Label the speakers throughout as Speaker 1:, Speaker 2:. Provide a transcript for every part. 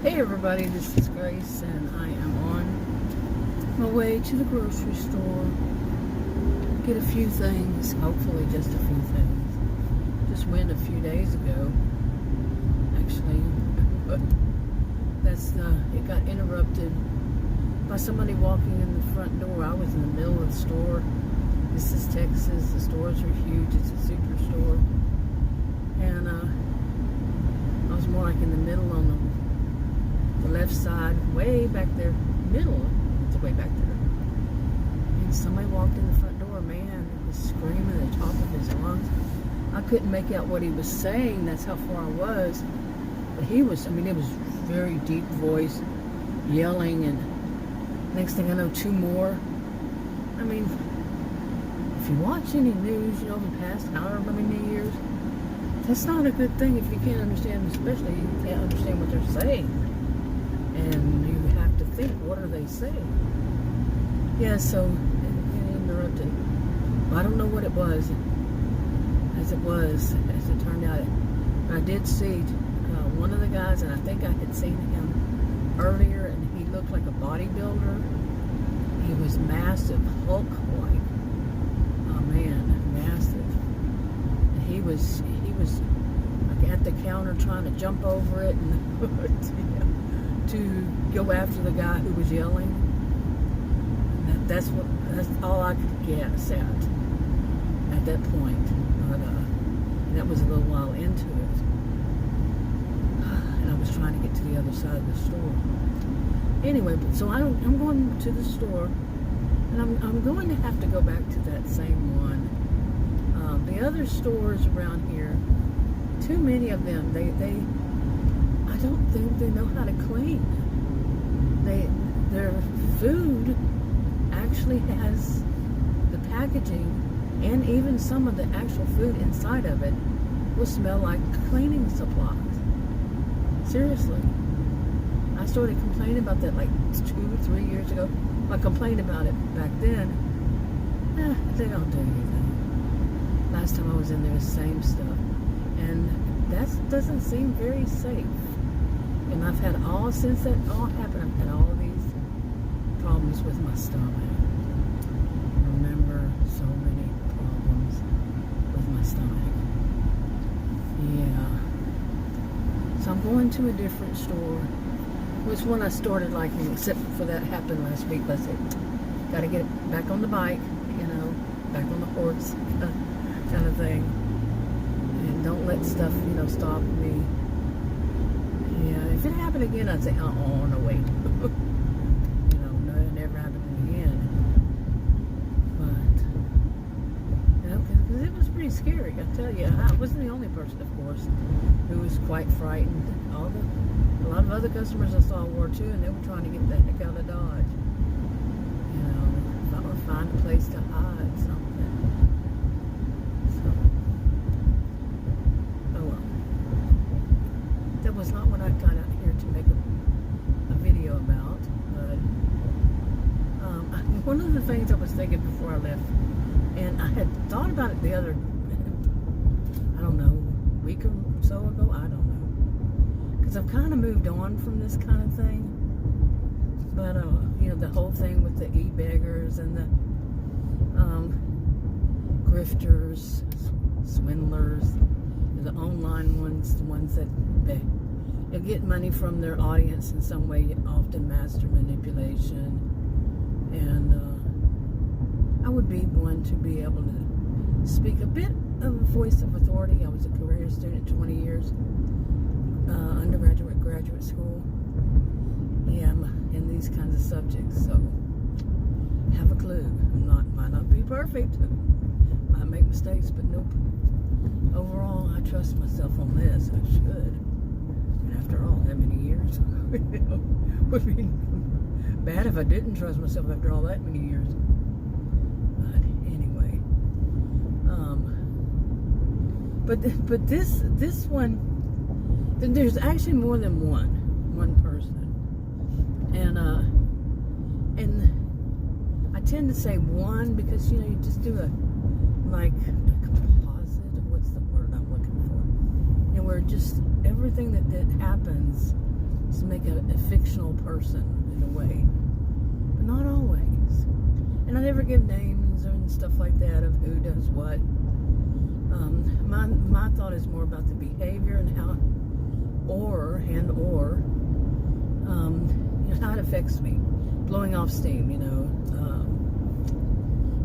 Speaker 1: Hey everybody, this is Grace and I am on my way to the grocery store. Get a few things, hopefully just a few things. Just went a few days ago, actually, but it got interrupted by somebody walking in the front door. I was in the middle of the store. This is Texas, the stores are huge, it's a superstore. And I was more like in the middle on the left side, way back there, middle, it's way back there. And somebody walked in the front door, man, was screaming at the top of his lungs. I couldn't make out what he was saying, that's how far I was. But he was, it was very deep voice, yelling, and next thing I know, two more. If you watch any news, the past however many years, that's not a good thing if you can't understand, especially if you can't understand what they're saying. And you have to think, what are they saying? Yeah, so it interrupted. I don't know what it was, as it turned out. I did see one of the guys, and I think I had seen him earlier, and he looked like a bodybuilder. He was massive, Hulk-like. Oh man, massive. And he was like at the counter trying to jump over it and to go after the guy who was yelling. That's all I could guess at that point. But that was a little while into it, and I was trying to get to the other side of the store. Anyway, so I'm going to the store, and I'm going to have to go back to that same one. The other stores around here, too many of them, I don't think they know how to clean. Their food actually has the packaging, and even some of the actual food inside of it will smell like cleaning supplies. Seriously. I started complaining about that like 2 or 3 years ago. I complained about it back then. They don't do anything. Last time I was in there, the same stuff. And that doesn't seem very safe. And I've had since that all happened, I've had all of these problems with my stomach. I remember so many problems with my stomach. Yeah. So I'm going to a different store. Which one I started liking, except for that happened last week. But I said, gotta get back on the bike, back on the horse kind of thing. And don't let stuff, stop me. Yeah, if it happened again, I'd say, no, wait. No, it never happened again. But, because it was pretty scary, I tell you. I wasn't the only person, of course, who was quite frightened. A lot of other customers I saw were too, and they were trying to get the heck out of Dodge. Or find a place to hide something. So, oh well. That was not what I got out here to make a video about, but one of the things I was thinking before I left, and I had thought about it the other, I don't know, week or so ago, I don't know. Because I've kind of moved on from this kind of thing. But, the whole thing with the e-beggars and the grifters, swindlers, the online ones, the ones that they get money from their audience in some way, often master manipulation. And I would be one to be able to speak a bit of a voice of authority. I was a career student 20 years. Undergraduate, graduate school. Yeah, I'm in these kinds of subjects, so have a clue. Might not be perfect. Might make mistakes, but nope. Overall, I trust myself on this. I should. And after all that many years, would be bad if I didn't trust myself after all that many years. But anyway, but this one. There's actually more than one person, and I tend to say one because you just do a composite. What's the word I'm looking for? Where just everything that happens is make a fictional person in a way, but not always. And I never give names and stuff like that of who does what. My thought is more about the behavior and how, how it affects me. Blowing off steam,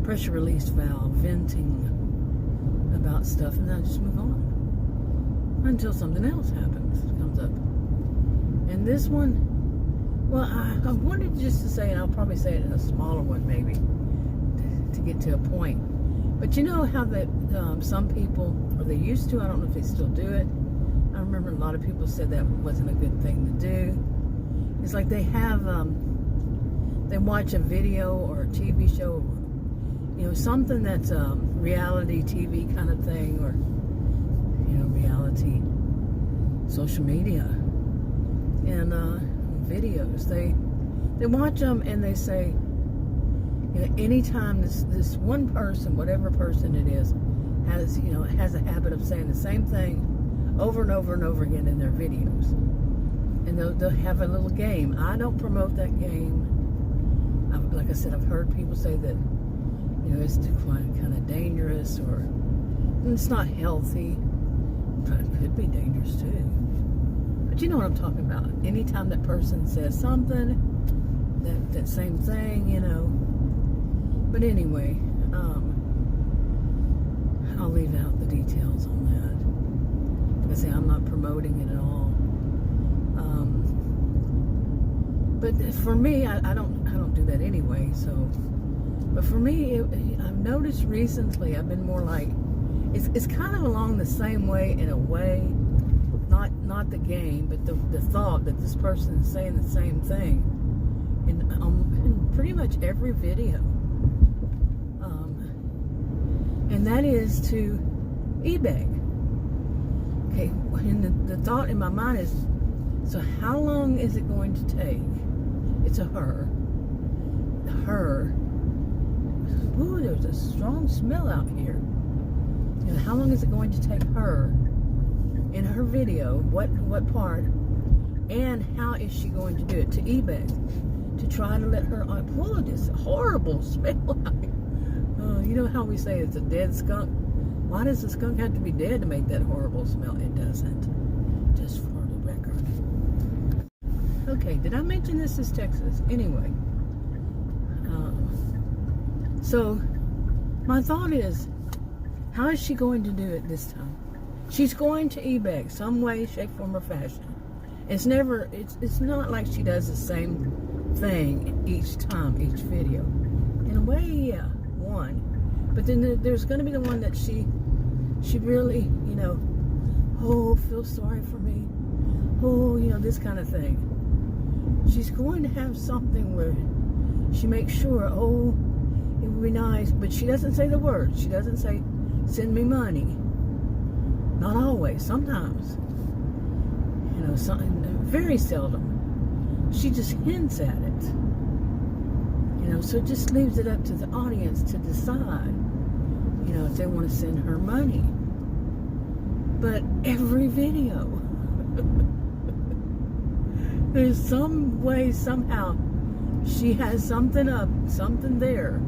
Speaker 1: pressure release valve, venting about stuff, and then I just move on until something else comes up. And this one, well, I wanted just to say, and I'll probably say it in a smaller one maybe, to get to a point. But you know how that some people, or they used to, I don't know if they still do it. I remember a lot of people said that wasn't a good thing to do. It's like they have, they watch a video or a TV show, something that's reality TV kind of thing, or, reality social media and videos. They watch them and they say, anytime this one person, whatever person it is, has a habit of saying the same thing over and over and over again in their videos. And they'll have a little game. I don't promote that game. Like I said, I've heard people say that, it's kind of dangerous, or it's not healthy. But it could be dangerous too. But you know what I'm talking about. Anytime that person says something, that same thing, But anyway, I'll leave out the details on that. Like I say, I'm not promoting it at all. But for me, I don't do that anyway. So, but for me, I've noticed recently, I've been more like, it's kind of along the same way in a way, not the game, but the thought that this person is saying the same thing in pretty much every video. And that is to e-beg. Okay, and the thought in my mind is, so how long is it going to take? It's a her. Ooh, there's a strong smell out here. How long is it going to take her in her video? What part? And how is she going to do it? To e-beg, to try to let her pull this horrible smell out here. You know how we say it's a dead skunk? Why does the skunk have to be dead to make that horrible smell? It doesn't. Just for the record. Okay, did I mention this is Texas? Anyway. So, my thought is, how is she going to do it this time? She's going to e-beg some way, shape, form, or fashion. It's not like she does the same thing each time, each video. In a way, yeah, one. But then there's going to be the one that she really, feel sorry for me. This kind of thing. She's going to have something where she makes sure, it would be nice, but she doesn't say the words. She doesn't say, send me money. Not always, sometimes. Very seldom. She just hints at it. So it just leaves it up to the audience to decide, if they want to send her money. But every video, there's some way, somehow, she has something there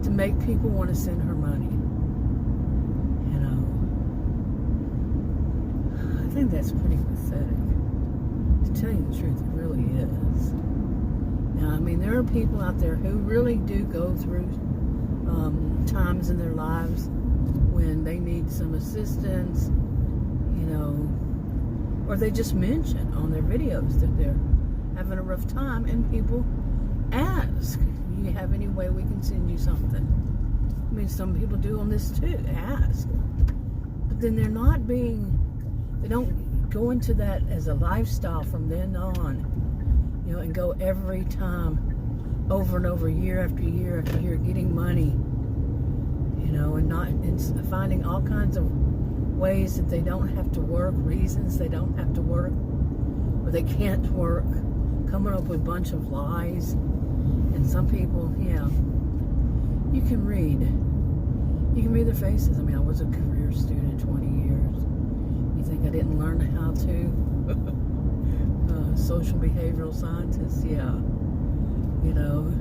Speaker 1: to make people want to send her money. I think that's pretty pathetic. To tell you the truth, it really is. Now, there are people out there who really do go through times in their lives when they need some assistance, or they just mention on their videos that they're having a rough time, and people ask, do you have any way we can send you something? Some people do on this too, ask. But then they don't go into that as a lifestyle from then on, and go every time, over and over, year after year after year, getting money, and finding all kinds of ways that they don't have to work, reasons they don't have to work, or they can't work, coming up with a bunch of lies. And some people, you can read their faces. I was a career student 20 years. You think I didn't learn how to? social behavioral scientists, yeah, you know,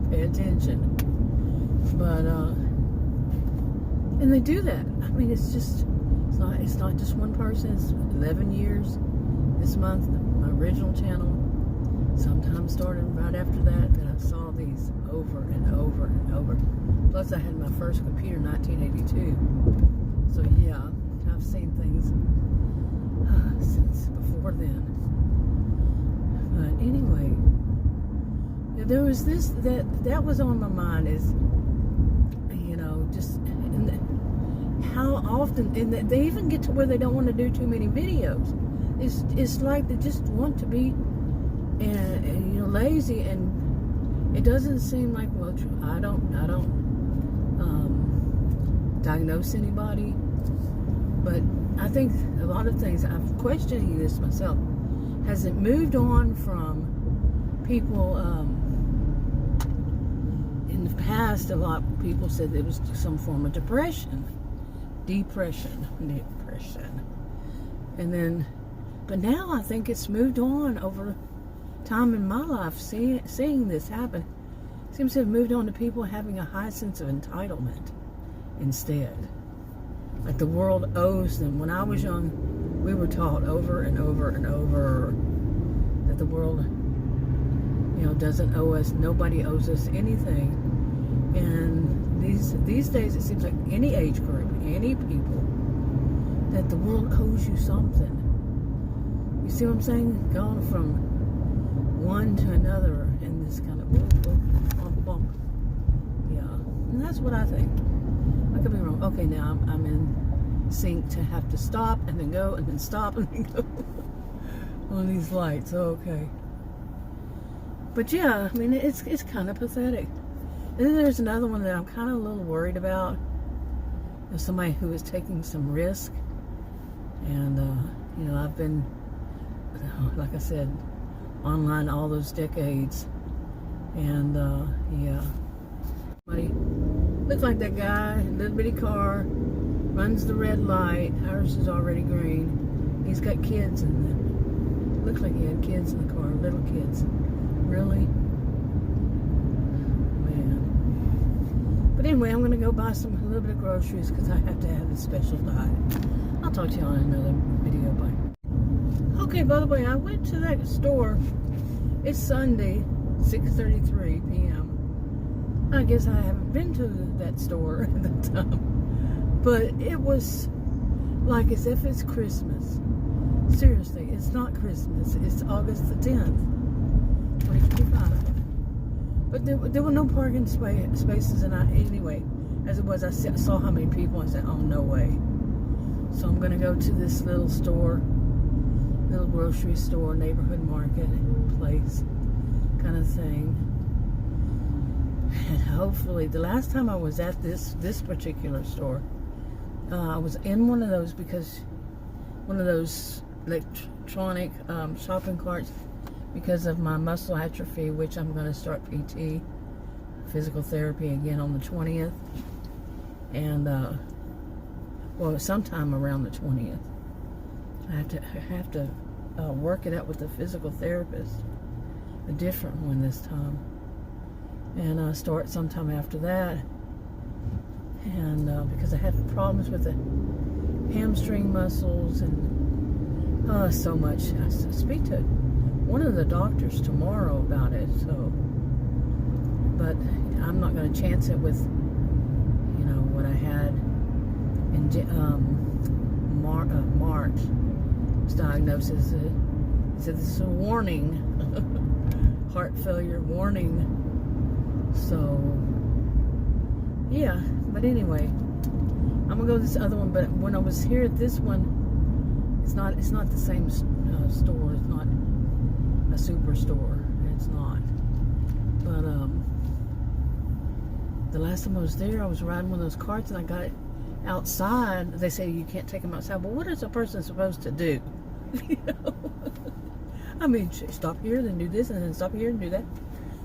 Speaker 1: pay attention. But and they do that. I mean, it's not just one person. It's 11 years this month. My original channel. Sometimes started right after that I saw these over and over and over. Plus, I had my first computer in 1982. So yeah, I've seen things since before then. But anyway, there was this that was on my mind is, you know, just how often, and they even get to where they don't want to do too many videos. It's like they just want to be, and you know, lazy, and it doesn't seem like, well, I don't diagnose anybody, but I think a lot of things, I'm questioning this myself. Has it moved on from people? In the past, a lot of people said it was some form of depression, and then, but now I think it's moved on over time in my life. Seeing this happen, it seems to have moved on to people having a high sense of entitlement instead. Like the world owes them. When I was young, we were taught over and over and over that the world, you know, doesn't owe us. Nobody owes us anything. And these days, it seems like any age group, any people, that the world owes you something. You see what I'm saying? Going from one to another in this kind of bump, bump. Yeah, and that's what I think. I could be wrong. Okay, now I'm in sync to have to stop and then go and then stop and then go on these lights. Okay, but yeah, I mean, it's kind of pathetic. And then there's another one that I'm kind of a little worried about. There's somebody who is taking some risk, and you know, I've been, like I said, online all those decades, and yeah, somebody looked like that guy, little bitty car, runs the red light. Ours is already green. He's got kids in it. Looked like he had kids in the car, little kids. Really? But anyway, I'm going to go buy a little bit of groceries because I have to have a special diet. I'll talk to you on another video. Bye. Okay, by the way, I went to that store. It's Sunday, 6:33 p.m. I guess I haven't been to that store at the time. But it was like as if it's Christmas. Seriously, it's not Christmas. It's August the 10th, 2025. But there were no parking spaces, and anyway, as it was, I saw how many people. I said, oh, no way. So I'm going to go to this little store, little grocery store, neighborhood market place kind of thing. And hopefully, the last time I was at this particular store, I was in one of those electronic shopping carts, because of my muscle atrophy, which I'm going to start PT, physical therapy again on the 20th. And, well, sometime around the 20th. I have to work it out with the physical therapist, a different one this time. And start sometime after that. And because I have problems with the hamstring muscles and so much. I speak to one of the doctors tomorrow about it, so, but I'm not going to chance it with, you know, what I had in March. His diagnosis, he said this is a warning, heart failure warning. So yeah, but anyway, I'm gonna go to this other one. But when I was here at this one, it's not the same store. It's not a superstore. It's not. But the last time I was there, I was riding one of those carts, and I got it outside. They say you can't take them outside. But what is a person supposed to do? You know? I mean, stop here, then do this, and then stop here and do that.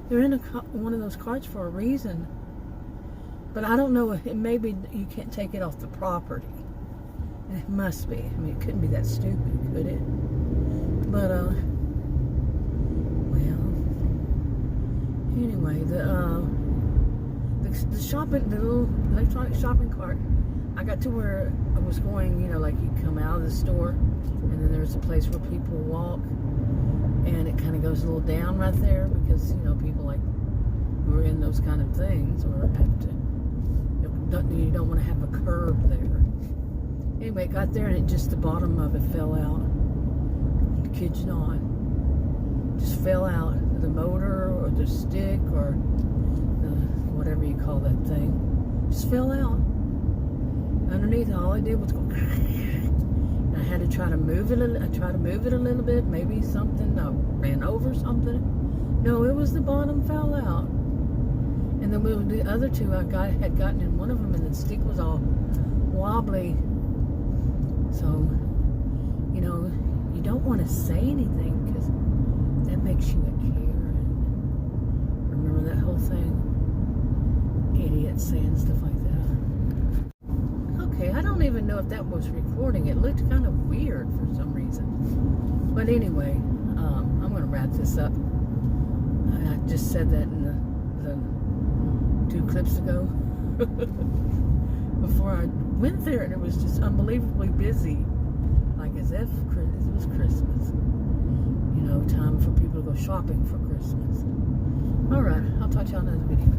Speaker 1: They're in one of those carts for a reason. But I don't know. Maybe you can't take it off the property. It must be. I mean, it couldn't be that stupid, could it? But Anyway, the shopping, the little electronic shopping cart, I got to where I was going, you know, like you come out of the store and then there's a place where people walk, and it kind of goes a little down right there because, you know, people like who are in those kind of things or have to, you don't want to have a curb there. Anyway, it got there and the bottom of it fell out. I kid you not. Just fell out. The motor or the stick or whatever you call that thing just fell out. Underneath, all I did was go. And I had to try to move it. I tried to move it a little bit. Maybe something ran over something. No, it was the bottom fell out. And then the other two had gotten in one of them, and the stick was all wobbly. So, you know, you don't want to say anything because that makes you a Karen. Remember that whole thing? Idiots saying stuff like that. Okay, I don't even know if that was recording. It looked kind of weird for some reason. But anyway, I'm going to wrap this up. I just said that in the 2 clips ago. Before I went there, and it was just unbelievably busy. Like as if it was Christmas. You know, time for people to go shopping for Christmas. Alright, I'll talk to y'all in another video.